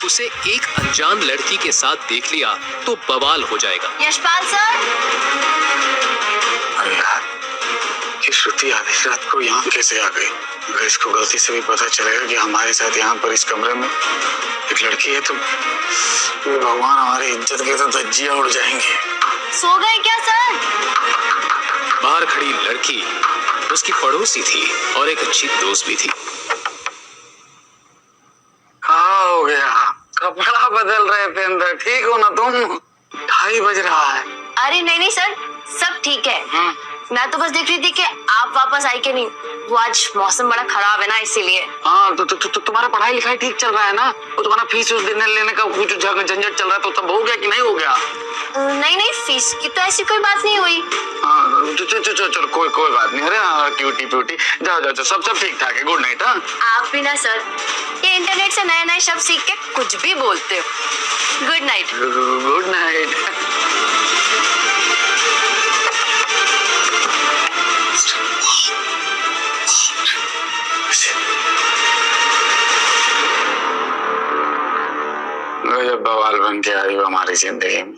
उसे एक अनजान लड़की के साथ देख लिया तो बवाल हो जाएगा। यशपाल सर। अरे यार, ये श्रुति आधी रात को यहाँ कैसे आ गई? अगर इसको गलती से भी पता चलेगा कि हमारे साथ यहाँ पर इस कमरे में एक लड़की है तो भगवान हमारी इज्जत के तो धज्जियां उड़ जाएंगे। सो गए क्या सर? बाहर खड़ी लड़की उसकी पड़ोसी थी और एक अच्छी दोस्त भी थी। कहाँ हो गया? कपड़ा बदल रहे थे अंदर, ठीक हो ना तुम? 2:30 बज रहा है। अरे नहीं सर, सब ठीक है। मैं तो बस देख रही थी कि आप वापस आए कि नहीं। वो आज मौसम बड़ा खराब है ना, इसीलिए। हाँ तो तुम्हारा पढ़ाई लिखाई ठीक चल रहा है ना? वो तुम्हारा फीस उस देने लेने का कुछ झंझट चल रहा है तो तब हो गया कि नहीं हो गया? नहीं फीस की तो ऐसी कोई बात नहीं हुई। हाँ चलो कोई बात नहीं। अरे हाँ, क्यूटी प्यूटी, जाओ सब ठीक ठाक है। Good night. हाँ आप भी ना सर, ये इंटरनेट से नए नए शब्द सीख के कुछ भी बोलते हो। Good night. Good night. जब बवाल बन के आई हो हमारी जिंदगी में।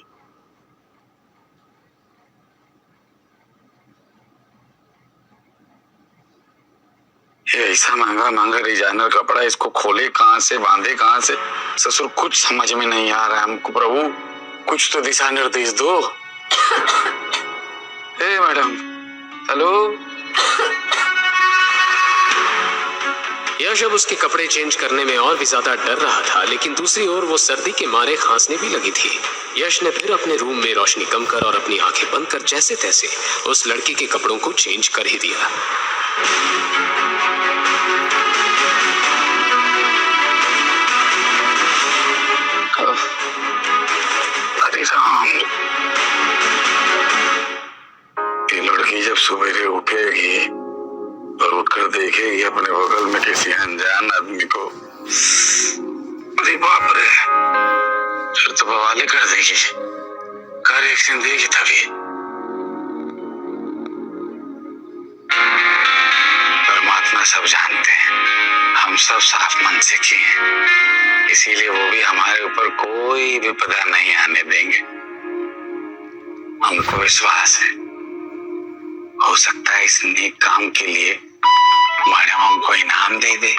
ये ऐसा महंगा डिजाइनर कपड़ा, इसको खोले कहाँ से, बांधे कहाँ से? ससुर कुछ समझ में नहीं आ रहा है हमको। प्रभु कुछ तो दिशा निर्देश दो। हे मैडम, हेलो। यश अब उसके कपड़े चेंज करने में और भी ज्यादा डर रहा था, लेकिन दूसरी ओर वो सर्दी के मारे खांसने भी लगी थी। यश ने फिर अपने रूम में रोशनी कम कर और अपनी आंखें बंद कर जैसे तैसे उस लड़की के कपड़ों को चेंज कर ही दिया। अरे राम, ये लड़की जब सवेरे उठेगी और उठकर देखेगी अपने बगल में किसी अनजान आदमी को, अरे बाप रे, फिर तो बवाले कर देगी। का रिएक्शन देगी तभी। परमात्मा सब जानते हैं, हम सब साफ मन से किए हैं, इसीलिए वो भी हमारे ऊपर कोई विपदा नहीं आने देंगे। हमको विश्वास है, हो सकता है इस नेक काम के लिए मैडम हमको इनाम दे दे।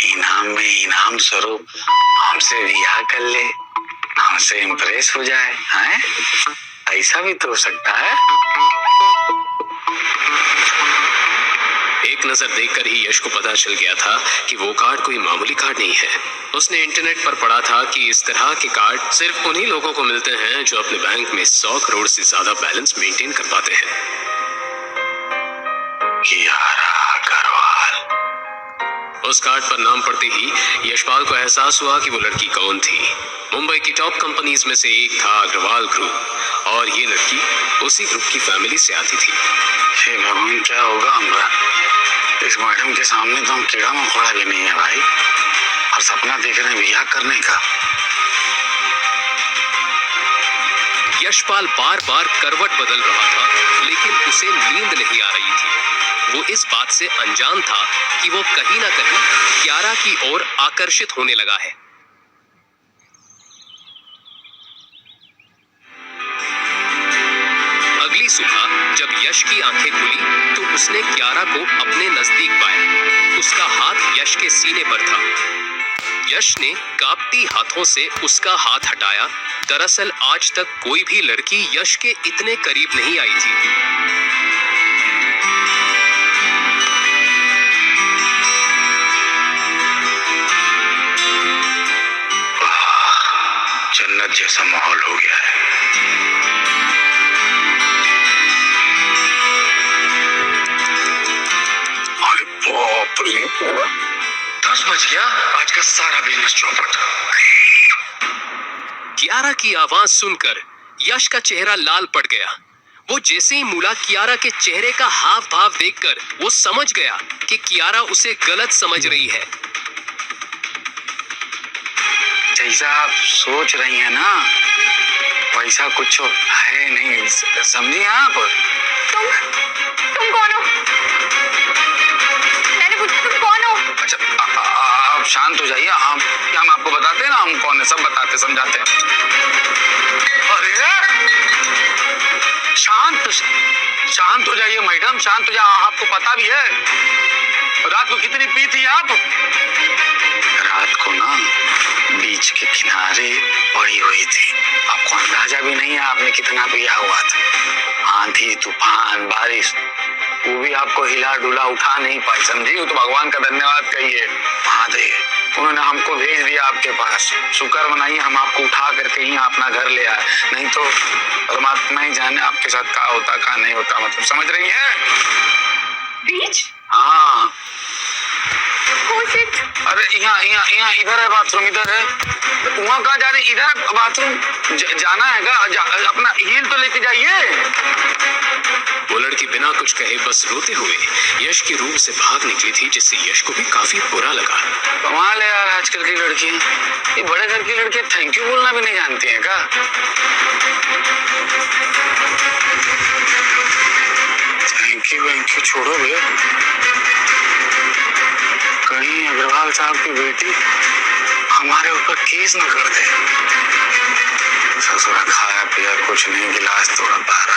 इनाम में इनाम स्वरूप हमसे रिहा कर ले, हमसे इम्प्रेस हो जाए। हैं? ऐसा भी तो हो सकता है। एक नजर देखकर ही यश को पता चल गया था कि वो कार्ड कोई मामूली कार्ड नहीं है। उसने इंटरनेट पर पढ़ा था कि इस तरह के कार्ड सिर्फ उन्हीं लोगों को मिलते हैं जो अपने बैंक में 100 करोड़ से ज्यादा बैलेंस मेंटेन कर पाते हैं। उस कार्ड पर नाम पढ़ते ही यशपाल को एहसास हुआ कि वो लड़की कौन थी। मुंबई की टॉप कंपनीज में से एक था अग्रवाल ग्रुप, और ये लड़की उसी ग्रुप की फैमिली से आती थी। हे भगवान, क्या होगा हमारा? इस मैडम के सामने तो हम कीड़ा मकोड़ा भी नहीं है भाई, और सपना देख रहे हैं बियाह करने का। यशपाल बार बार करवट बदल रहा था, लेकिन उसे नींद नहीं आ रही थी। वो इस बात से अनजान था कि वो कहीं ना कहीं कियारा की ओर आकर्षित होने लगा है। अगली सुबह जब यश की आंखें खुली तो उसने कियारा को अपने नजदीक पाया। उसका हाथ यश के सीने पर था। यश ने कांपती हाथों से उसका हाथ हटाया। दरअसल आज तक कोई भी लड़की यश के इतने करीब नहीं आई थी। जन्नत जैसा माहौल हो गया है। अरे बाप रे, 10 बज गया, आज का सारा बिजनेस चौपट। कियारा की आवाज सुनकर यश का चेहरा लाल पड़ गया। वो जैसे ही मुड़ा, कियारा के चेहरे का हाव भाव देखकर वो समझ गया कि कियारा उसे गलत समझ रही है। जैसा आप सोच रही हैं ना, वैसा कुछ है नहीं, समझी आप? तुम कौन हो? मैंने पूछा तुम कौन हो? अच्छा, आप शांत हो जाइए। हम आपको बताते हैं ना हम कौन है, सब बताते समझाते हैं। अरे शांत हो जाइए मैडम, शांत हो जाइए। आपको पता भी है रात को कितनी पी थी आप? रात को ना बीच के किनारे पड़ी हुई थी। आपको अंदाजा भी नहीं है आपने कितना पिया हुआ था। आंधी तूफान बारिश वो भी आपको हिला डुला उठा नहीं पाई, समझी? वो तो भगवान का धन्यवाद कहिए। महादेव उन्होंने हमको भेज दिया आपके पास। शुक्र मनाइए हम आपको उठा करके ही अपना घर ले आए, नहीं तो परमात्मा ही जाने आपके साथ क्या होता क्या नहीं होता। मतलब समझ रही है? बीच? हाँ। Oh shit. अरे यहाँ इधर है बाथरूम, इधर है। वहाँ कहाँ जा रही? इधर बाथरूम जाना है क्या? अपना हील तो लेके जाइए। वो लड़की बिना कुछ कहे बस रोते हुए यश के रूम से भाग निकली थी, जिससे यश को भी काफी बुरा लगा। कमाल है यार आजकल की लड़कियां, ये बड़े घर की लड़कियां थैंक यू बोलना भी नहीं जानती हैं क्या? थैंक यू छोड़ो भैया, कहीं अग्रवाल साहब की बेटी हमारे ऊपर केस न कर दे। ससुरा खाया पिया कुछ नहीं, गिलास तोड़ा पारा।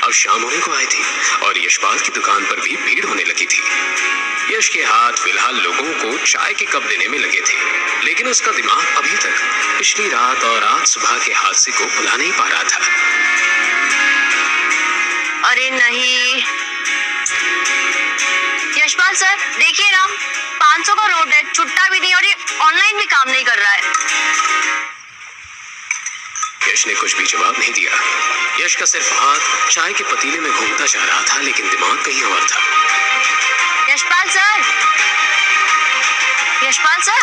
अब शाम होने को आई थी और यशपाल की दुकान पर भी भीड़ होने लगी थी। यश के हाथ फिलहाल लोगों को चाय के कप देने में लगे थे, लेकिन उसका दिमाग अभी तक पिछली रात और आज सुबह के हादसे को भुला नहीं पा रहा था। अरे नहीं यशपाल सर, देखिए ना 500 का नोट है, छुट्टा भी नहीं और ये ऑनलाइन भी काम नहीं कर रहा है। यश ने कुछ भी जवाब नहीं दिया। यश का सिर्फ हाथ चाय के पतीले में घूमता जा रहा था, लेकिन दिमाग कहीं और था। यशपाल सर, यशपाल सर,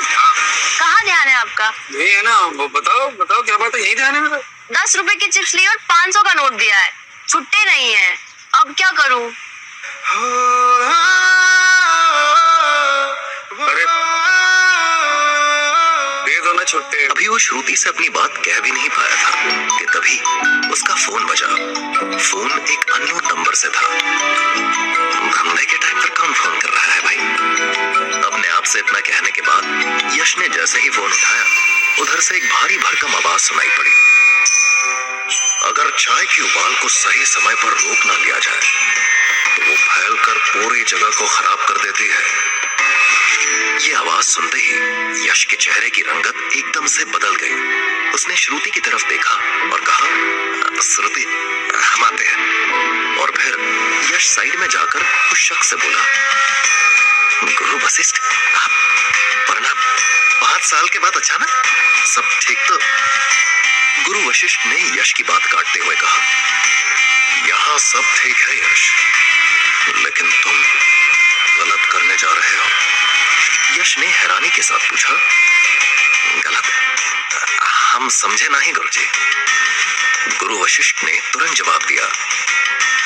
कहाँ ध्यान है आपका? यही है ना, बताओ क्या बात है? यही ध्यान है मेरा। 10 रुपए की चिप्स ली और 500 का नोट दिया है, छुट्टे नहीं है, अब क्या करूं? अरे दे दो ना छुट्टे। अभी वो श्रुति से अपनी बात कह भी नहीं पाया था कि तभी उसका फोन बजा। फोन एक अननोन नंबर से था। धंधे के टाइम पर कौन फोन कर रहा है भाई? अपने आप से इतना कहने के बाद यश ने जैसे ही फोन उठाया, उधर से एक भारी भरकम आवाज सुनाई पड़ी। अगर चाय की उबाल को सही समय पर रोक ना लिया जाए तो वो फैलकर पूरी जगह को खराब कर देती है। ये आवाज सुनते ही यश के चेहरे की रंगत एकदम से बदल गई। उसने श्रुति की तरफ देखा और कहा, श्रुति हम आते हैं। और फिर यश साइड में जाकर उस शख्स से बोला, गुरु वशिष्ठ आप प्रणाम। 5 साल के बाद अचानक सब ठीक तो? गुरु वशिष्ठ ने यश की बात काटते हुए कहा, यहाँ सब ठीक है यश, लेकिन तुम गलत करने जा रहे हो। यश ने हैरानी के साथ पूछा, गलत? हम समझे नहीं गुरुजी। गुरु वशिष्ठ ने तुरंत जवाब दिया,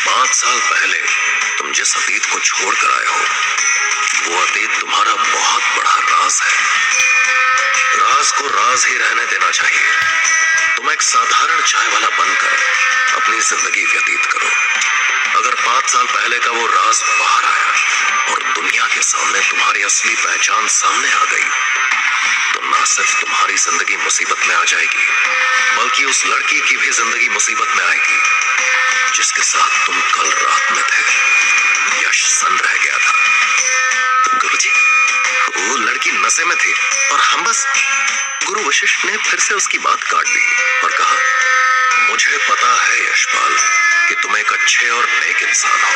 5 साल पहले तुम जिस अतीत को छोड़ कर आए हो, वो अतीत तुम्हारा बहुत बड़ा राज है। राज को राज ही रहने देना चाहिए। तुम एक साधारण चाय वाला बनकर अपनी जिंदगी व्यतीत करो। अगर 5 साल पहले का वो राज बाहर आया और दुनिया के सामने तुम्हारी असली पहचान सामने आ गई, तो ना सिर्फ तुम्हारी जिंदगी मुसीबत में आ जाएगी, बल्कि उस लड़की की भी जिंदगी मुसीबत में आएगी जिसके साथ तुम कल रात में थे। यश सन रह गया था। गुरुजी, वो लड़की नशे में थी और हम बस। गुरु वशिष्ठ ने फिर से उसकी बात काट दी और कहा, मुझे पता है यशपाल कि तुम एक अच्छे और नेक इंसान हो,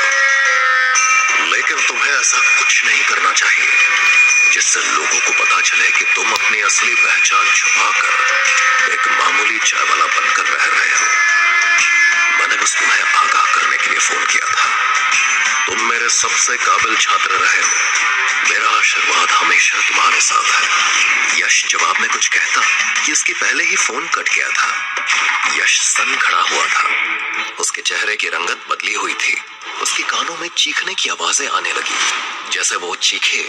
लेकिन तुम्हें ऐसा कुछ नहीं करना चाहिए जिससे लोगों को पता चले कि तुम अपनी असली पहचान छुपाकर एक मामूली चाय वाला बनकर रह रहे हो। मैंने बस तुम्हें आगाह करने के लिए फोन किया था। तुम मेरे सबसे काबिल छात्र रहे हो। मेरा आशीर्वाद हमेशा तुम्हारे साथ है। यश जवाब में कुछ कहता कि उसके पहले ही फोन कट गया था। यश सन खड़ा हुआ था। उसके चेहरे की रंगत बदली हुई थी। उसके कानों में चीखने की आवाजें आने लगी, जैसे वो चीखे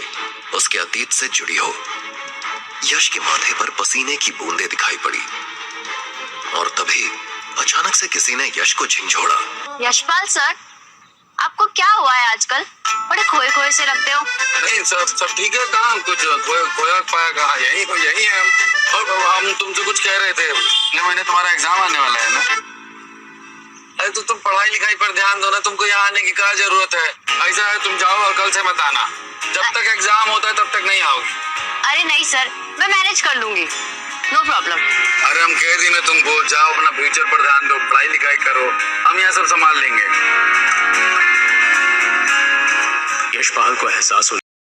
उसके अतीत से जुड़ी हो। यश के माथे पर पसीने की बूंदें दिखाई पड़ी और तभी अचानक से किसी ने यश को झिंझोड़ा। यशपाल सर, आपको क्या हुआ है आजकल? बड़े खोए खोए से लगते हो। नहीं सब ठीक है। कहाँ कुछ खोया पाया कहाँ? यही है और हम तुमसे कुछ कह रहे थे। ये महीने तुम्हारा एग्जाम आने वाला है ना? अरे तो तुम पढ़ाई लिखाई पर ध्यान दो ना। तुमको यहाँ आने की क्या जरूरत है? ऐसा है तुम जाओ और कल से मत आना। जब तक एग्जाम होता है तब तक नहीं आओगी। अरे नहीं सर, मैं मैनेज कर लूंगी, नो प्रॉब्लम। अरे हम कह दी ना तुमको, जाओ अपना फ्यूचर पर ध्यान दो, पढ़ाई लिखाई करो, हम यहाँ सब संभाल लेंगे। यशपाल को एहसास हो